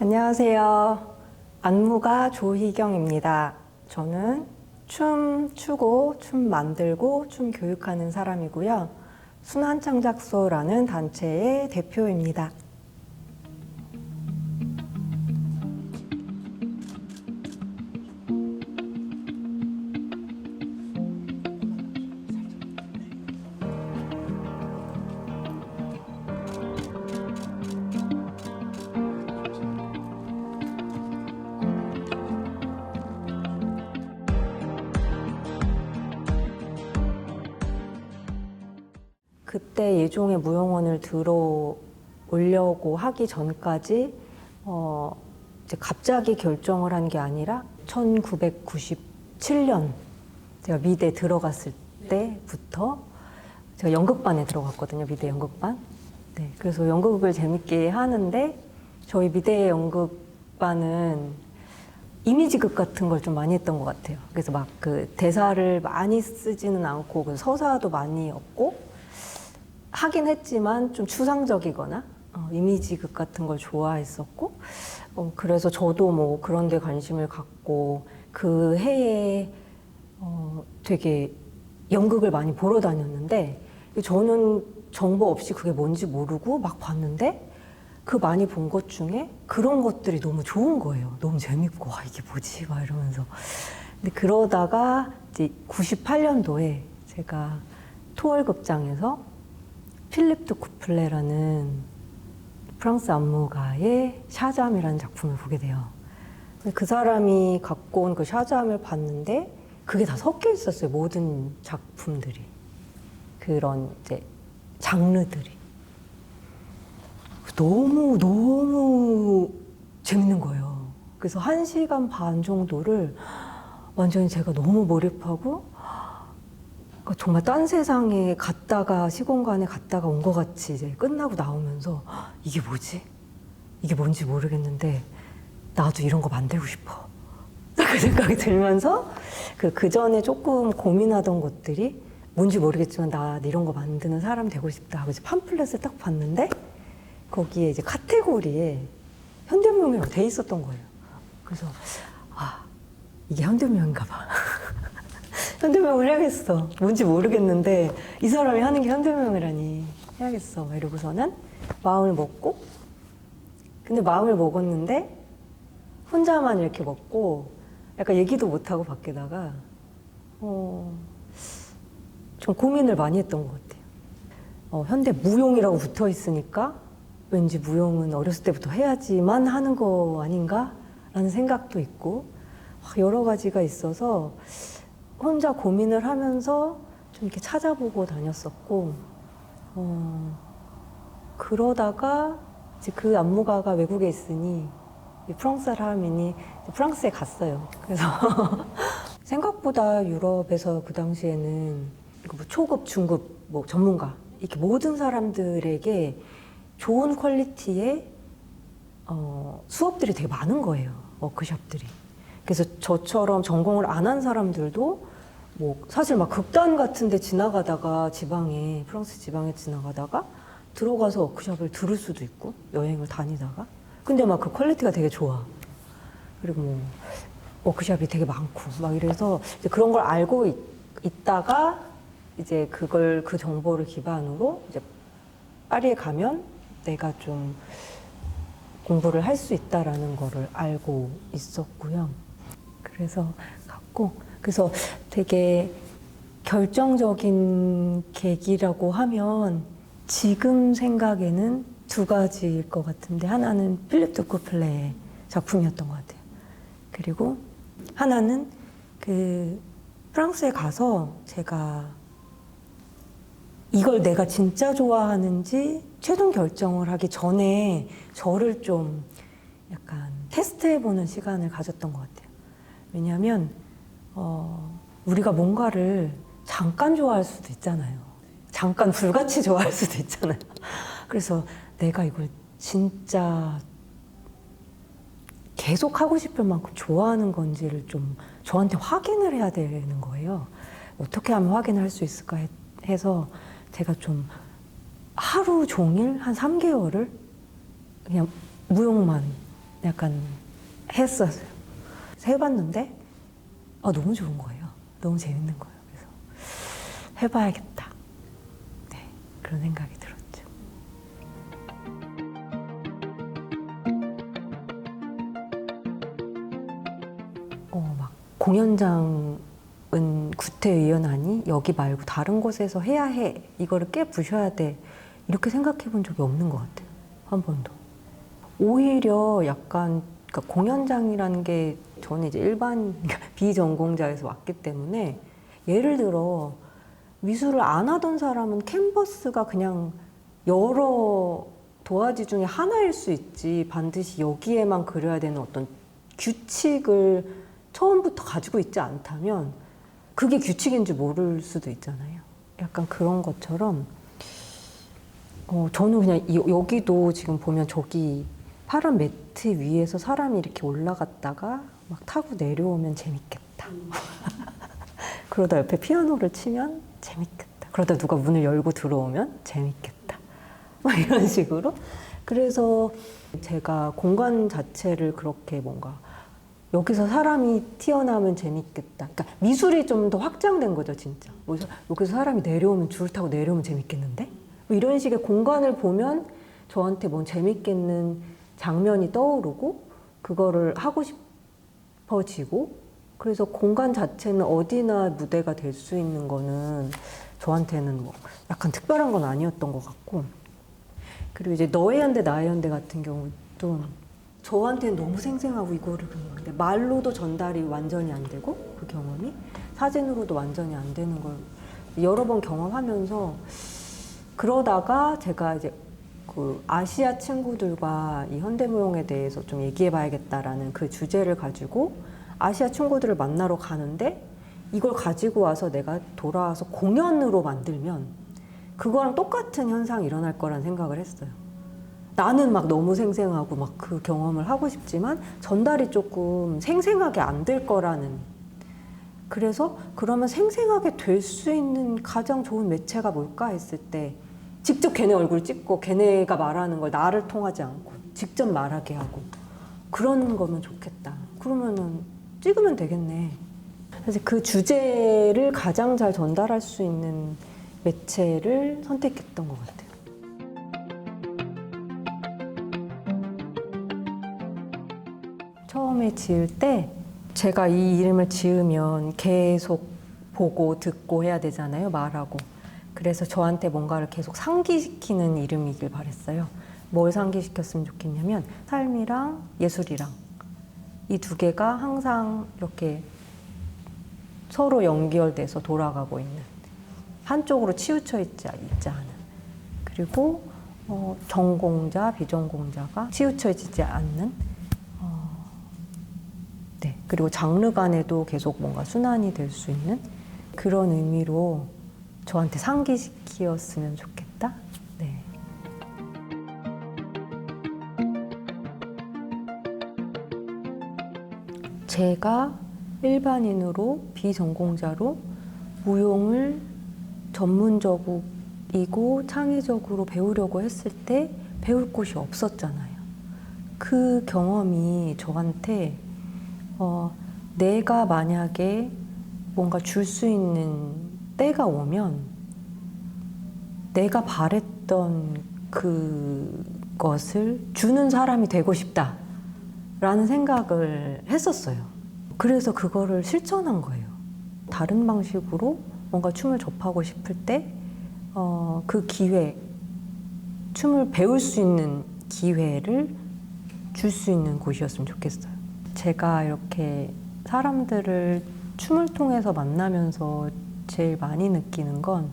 안녕하세요. 안무가 조희경입니다. 저는 춤 추고, 춤 만들고, 춤 교육하는 사람이고요. 순환창작소라는 단체의 대표입니다. 그때 예종의 무용원을 들어오려고 하기 전까지 이제 갑자기 결정을 한 게 아니라 1997년 제가 미대 들어갔을 때부터 제가 연극반에 들어갔거든요. 미대 연극반. 네, 그래서 연극을 재밌게 하는데 저희 미대 연극반은 이미지극 같은 걸 좀 많이 했던 것 같아요. 그래서 막 그 대사를 많이 쓰지는 않고 그 서사도 많이 없고 하긴 했지만 좀 추상적이거나 이미지극 같은 걸 좋아했었고 그래서 저도 뭐 그런 데 관심을 갖고 그 해에 되게 연극을 많이 보러 다녔는데 저는 정보 없이 그게 뭔지 모르고 막 봤는데 그 많이 본 것 중에 그런 것들이 너무 좋은 거예요. 너무 재밌고 이게 뭐지? 막 이러면서. 근데 그러다가 이제 98년도에 제가 토월극장에서 필립 드 쿠플레라는 프랑스 안무가의 샤잠이라는 작품을 보게 돼요. 그 사람이 갖고 온 그 샤잠을 봤는데 그게 다 섞여 있었어요. 모든 작품들이. 그런 이제 장르들이. 너무 재밌는 거예요. 그래서 1시간 반 정도를 완전히 제가 너무 몰입하고 정말 딴 세상에 갔다가 시공간에 갔다가 온 것 같이 이제 끝나고 나오면서 이게 뭐지? 이게 뭔지 모르겠는데 나도 이런 거 만들고 싶어. 그 생각이 들면서 그 전에 조금 고민하던 것들이 뭔지 모르겠지만 나 이런 거 만드는 사람 되고 싶다 하고 이제 팜플렛을 딱 봤는데 거기에 이제 카테고리에 현대무용이라고 돼 있었던 거예요. 그래서 이게 현대무용인가 봐. 현대무용을 해야겠어. 뭔지 모르겠는데 이 사람이 하는 게 현대무용이라니 해야겠어. 이러고서는 마음을 먹고 근데 마음을 먹었는데 혼자만 이렇게 먹고 약간 얘기도 못하고 밖에다가 좀 고민을 많이 했던 것 같아요. 현대무용이라고 붙어 있으니까 왠지 무용은 어렸을 때부터 해야지만 하는 거 아닌가? 라는 생각도 있고 여러 가지가 있어서 혼자 고민을 하면서 좀 이렇게 찾아보고 다녔었고, 그러다가 이제 그 안무가가 외국에 있으니 프랑스 사람이니 프랑스에 갔어요. 그래서 생각보다 유럽에서 그 당시에는 뭐 초급, 중급, 뭐 전문가 이렇게 모든 사람들에게 좋은 퀄리티의 수업들이 되게 많은 거예요. 워크숍들이. 그래서 저처럼 전공을 안 한 사람들도 뭐 사실 막 극단 같은 데 지나가다가 프랑스 지방에 지나가다가 들어가서 워크숍을 들을 수도 있고 여행을 다니다가 근데 막 그 퀄리티가 되게 좋아. 그리고 뭐 워크숍이 되게 많고 막 이래서 이제 그런 걸 알고 있다가 이제 그 정보를 기반으로 이제 파리에 가면 내가 좀 공부를 할 수 있다라는 거를 알고 있었고요. 그래서 그래서 되게 결정적인 계기라고 하면 지금 생각에는 2가지일 것 같은데 하나는 필립 드 쿠플레의 작품이었던 것 같아요. 그리고 하나는 그 프랑스에 가서 제가 이걸 내가 진짜 좋아하는지 최종 결정을 하기 전에 저를 좀 약간 테스트해보는 시간을 가졌던 것 같아요. 왜냐하면 우리가 뭔가를 잠깐 좋아할 수도 있잖아요. 잠깐 불같이 좋아할 수도 있잖아요. 그래서 내가 이걸 진짜 계속 하고 싶을 만큼 좋아하는 건지를 좀 저한테 확인을 해야 되는 거예요. 어떻게 하면 확인을 할 수 있을까 해서 제가 좀 하루 종일 한 3개월을 그냥 무용만 약간 했어요. 해봤는데 너무 좋은 거예요. 너무 재밌는 거예요. 그래서 해봐야겠다. 네, 그런 생각이 들었죠. 막 공연장은 구태의연하니 여기 말고 다른 곳에서 해야 해. 이거를 깨부셔야 돼. 이렇게 생각해 본 적이 없는 것 같아요. 한 번도. 오히려 약간 그러니까 공연장이라는 게 저는 이제 일반 비전공자에서 왔기 때문에 예를 들어 미술을 안 하던 사람은 캔버스가 그냥 여러 도화지 중에 하나일 수 있지 반드시 여기에만 그려야 되는 어떤 규칙을 처음부터 가지고 있지 않다면 그게 규칙인지 모를 수도 있잖아요. 약간 그런 것처럼 저는 그냥 여기도 지금 보면 저기 파란 매트 위에서 사람이 이렇게 올라갔다가 막 타고 내려오면 재밌겠다. 그러다 옆에 피아노를 치면 재밌겠다. 그러다 누가 문을 열고 들어오면 재밌겠다. 막 이런 식으로. 그래서 제가 공간 자체를 그렇게 뭔가 여기서 사람이 튀어나오면 재밌겠다. 그러니까 미술이 좀 더 확장된 거죠, 진짜. 여기서 사람이 내려오면 줄 타고 내려오면 재밌겠는데? 뭐 이런 식의 공간을 보면 저한테 뭔 재밌겠는 장면이 떠오르고 그거를 하고 싶어지고 그래서 공간 자체는 어디나 무대가 될 수 있는 거는 저한테는 뭐 약간 특별한 건 아니었던 것 같고 그리고 이제 너의 연대 나의 연대 같은 경우도 저한테는 너무 생생하고 이거를 근데 말로도 전달이 완전히 안 되고 그 경험이 사진으로도 완전히 안 되는 걸 여러 번 경험하면서 그러다가 제가 이제 그 아시아 친구들과 이 현대무용에 대해서 좀 얘기해 봐야겠다라는 그 주제를 가지고 아시아 친구들을 만나러 가는데 이걸 가지고 와서 내가 돌아와서 공연으로 만들면 그거랑 똑같은 현상이 일어날 거란 생각을 했어요. 나는 막 너무 생생하고 막 그 경험을 하고 싶지만 전달이 조금 생생하게 안 될 거라는 그래서 그러면 생생하게 될 수 있는 가장 좋은 매체가 뭘까 했을 때 직접 걔네 얼굴 찍고 걔네가 말하는 걸 나를 통하지 않고 직접 말하게 하고 그런 거면 좋겠다. 그러면은 찍으면 되겠네. 그래서 그 주제를 가장 잘 전달할 수 있는 매체를 선택했던 것 같아요. 처음에 지을 때 제가 이 이름을 지으면 계속 보고 듣고 해야 되잖아요. 말하고. 그래서 저한테 뭔가를 계속 상기시키는 이름이길 바랬어요. 뭘 상기시켰으면 좋겠냐면 삶이랑 예술이랑 이 두 개가 항상 이렇게 서로 연결돼서 돌아가고 있는 한쪽으로 치우쳐 있지 않은 그리고 전공자, 비전공자가 치우쳐 있지 않는 네. 그리고 장르 간에도 계속 뭔가 순환이 될 수 있는 그런 의미로 저한테 상기시키었으면 좋겠다. 네. 제가 일반인으로 비전공자로 무용을 전문적이고 창의적으로 배우려고 했을 때 배울 곳이 없었잖아요. 그 경험이 저한테 내가 만약에 뭔가 줄 수 있는 때가 오면 내가 바랬던 그것을 주는 사람이 되고 싶다라는 생각을 했었어요. 그래서 그거를 실천한 거예요. 다른 방식으로 뭔가 춤을 접하고 싶을 때 그 기회, 춤을 배울 수 있는 기회를 줄 수 있는 곳이었으면 좋겠어요. 제가 이렇게 사람들을 춤을 통해서 만나면서 제일 많이 느끼는 건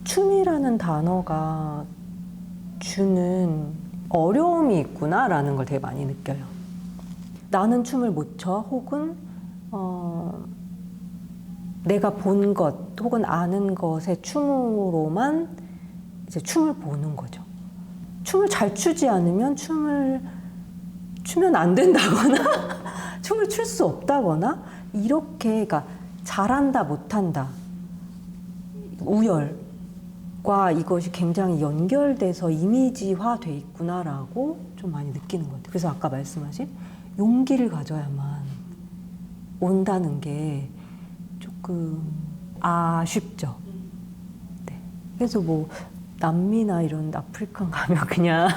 춤이라는 단어가 주는 어려움이 있구나라는 걸 되게 많이 느껴요. 나는 춤을 못 춰 혹은 내가 본 것 혹은 아는 것의 춤으로만 이제 춤을 보는 거죠. 춤을 잘 추지 않으면 춤을 추면 안 된다거나 춤을 출 수 없다거나 이렇게 그러니까 잘한다 못한다 우열과 이것이 굉장히 연결돼서 이미지화돼 있구나라고 좀 많이 느끼는 것 같아요. 그래서 아까 말씀하신 용기를 가져야만 온다는 게 조금 아쉽죠. 네. 그래서 뭐 남미나 이런 아프리카 가면 그냥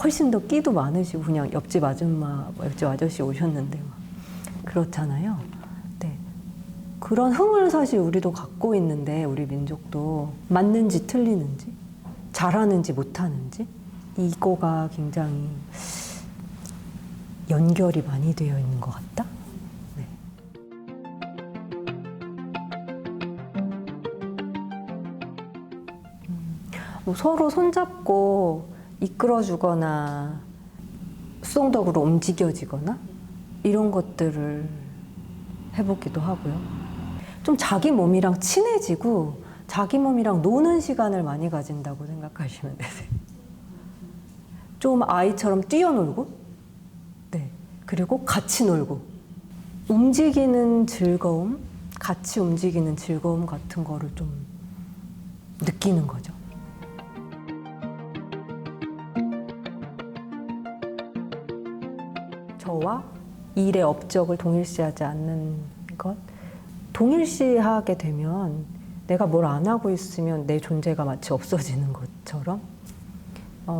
훨씬 더 끼도 많으시고 그냥 옆집 아줌마, 옆집 아저씨 오셨는데 막 그렇잖아요. 네. 그런 흥을 사실 우리도 갖고 있는데 우리 민족도 맞는지 틀리는지 잘하는지 못하는지 이거가 굉장히 연결이 많이 되어 있는 것 같다. 네. 뭐 서로 손잡고 이끌어주거나 수동적으로 움직여지거나 이런 것들을 해보기도 하고요. 좀 자기 몸이랑 친해지고 자기 몸이랑 노는 시간을 많이 가진다고 생각하시면 되세요. 좀 아이처럼 뛰어놀고, 네. 그리고 같이 놀고, 움직이는 즐거움, 같이 움직이는 즐거움 같은 거를 좀 느끼는 거죠. 저와 일의 업적을 동일시하지 않는 것. 동일시하게 되면 내가 뭘 안 하고 있으면 내 존재가 마치 없어지는 것처럼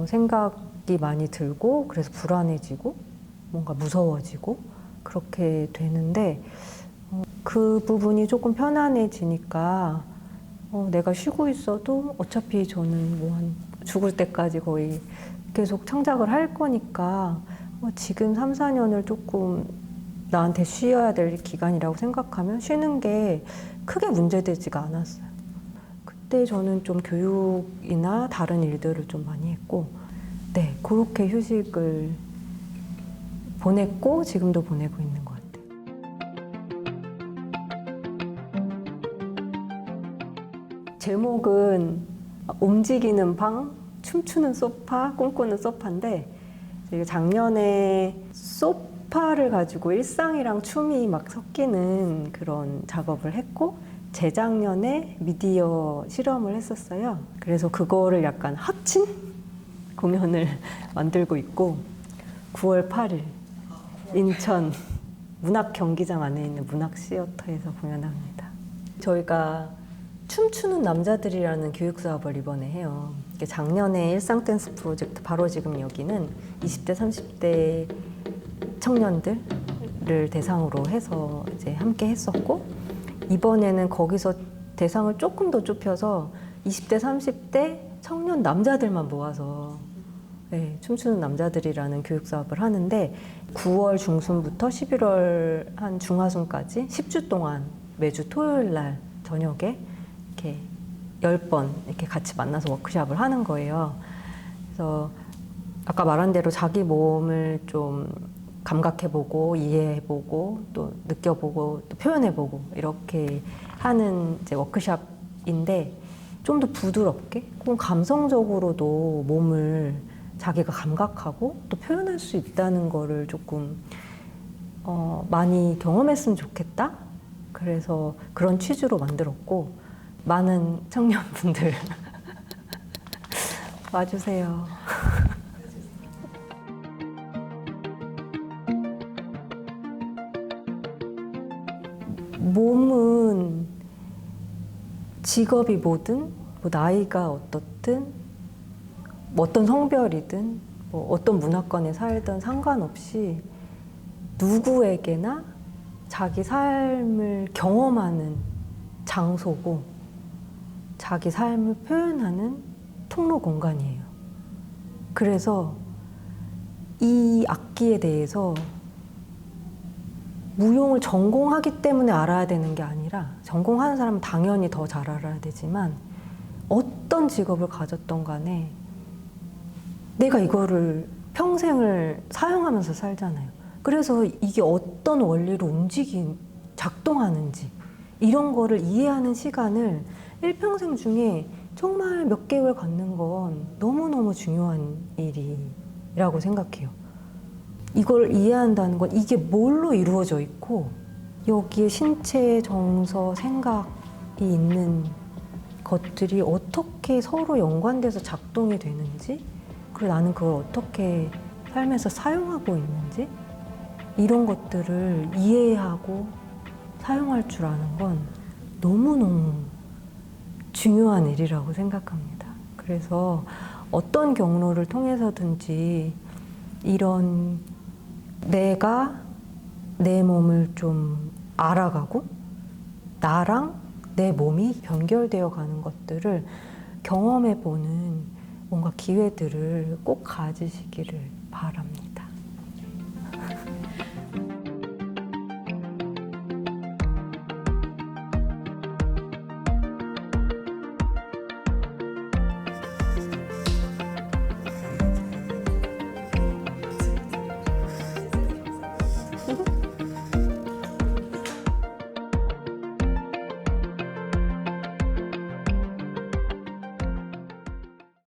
생각이 많이 들고 그래서 불안해지고 뭔가 무서워지고 그렇게 되는데 그 부분이 조금 편안해지니까 내가 쉬고 있어도 어차피 저는 뭐 한 죽을 때까지 거의 계속 창작을 할 거니까 지금 3, 4년을 조금 나한테 쉬어야 될 기간이라고 생각하면 쉬는 게 크게 문제되지가 않았어요. 그때 저는 좀 교육이나 다른 일들을 좀 많이 했고, 네, 그렇게 휴식을 보냈고 지금도 보내고 있는 것 같아요. 제목은 움직이는 방, 춤추는 소파, 꿈꾸는 소파인데 작년에 소파를 가지고 일상이랑 춤이 막 섞이는 그런 작업을 했고 재작년에 미디어 실험을 했었어요. 그래서 그거를 약간 합친 공연을 만들고 있고 9월 8일 인천 문학 경기장 안에 있는 문학 시어터에서 공연합니다. 저희가 춤추는 남자들이라는 교육 사업을 이번에 해요. 작년에 일상 댄스 프로젝트 바로 지금 여기는 20대, 30대 청년들을 대상으로 해서 이제 함께 했었고 이번에는 거기서 대상을 조금 더 좁혀서 20대, 30대 청년 남자들만 모아서 네, 춤추는 남자들이라는 교육 사업을 하는데 9월 중순부터 11월 한 중하순까지 10주 동안 매주 토요일 날 저녁에 이렇게 10번 이렇게 같이 만나서 워크숍을 하는 거예요. 그래서 아까 말한 대로 자기 몸을 좀 감각해보고 이해해보고 또 느껴보고 또 표현해보고 이렇게 하는 이제 워크숍인데 좀 더 부드럽게 혹은 감성적으로도 몸을 자기가 감각하고 또 표현할 수 있다는 거를 조금 많이 경험했으면 좋겠다. 그래서 그런 취지로 만들었고 많은 청년분들 와주세요. 몸은 직업이 뭐든 뭐 나이가 어떻든 뭐 어떤 성별이든 뭐 어떤 문화권에 살든 상관없이 누구에게나 자기 삶을 경험하는 장소고 자기 삶을 표현하는 통로 공간이에요. 그래서 이 악기에 대해서 무용을 전공하기 때문에 알아야 되는 게 아니라 전공하는 사람은 당연히 더 잘 알아야 되지만 어떤 직업을 가졌던 간에 내가 이거를 평생을 사용하면서 살잖아요. 그래서 이게 어떤 원리로 작동하는지 이런 거를 이해하는 시간을 일평생 중에 정말 몇 개월 갖는 건 너무너무 중요한 일이라고 생각해요. 이걸 이해한다는 건 이게 뭘로 이루어져 있고 여기에 신체, 정서, 생각이 있는 것들이 어떻게 서로 연관돼서 작동이 되는지 그리고 나는 그걸 어떻게 삶에서 사용하고 있는지 이런 것들을 이해하고 사용할 줄 아는 건 너무너무 중요한 일이라고 생각합니다. 그래서 어떤 경로를 통해서든지 이런 내가 내 몸을 좀 알아가고 나랑 내 몸이 연결되어 가는 것들을 경험해 보는 뭔가 기회들을 꼭 가지시기를 바랍니다.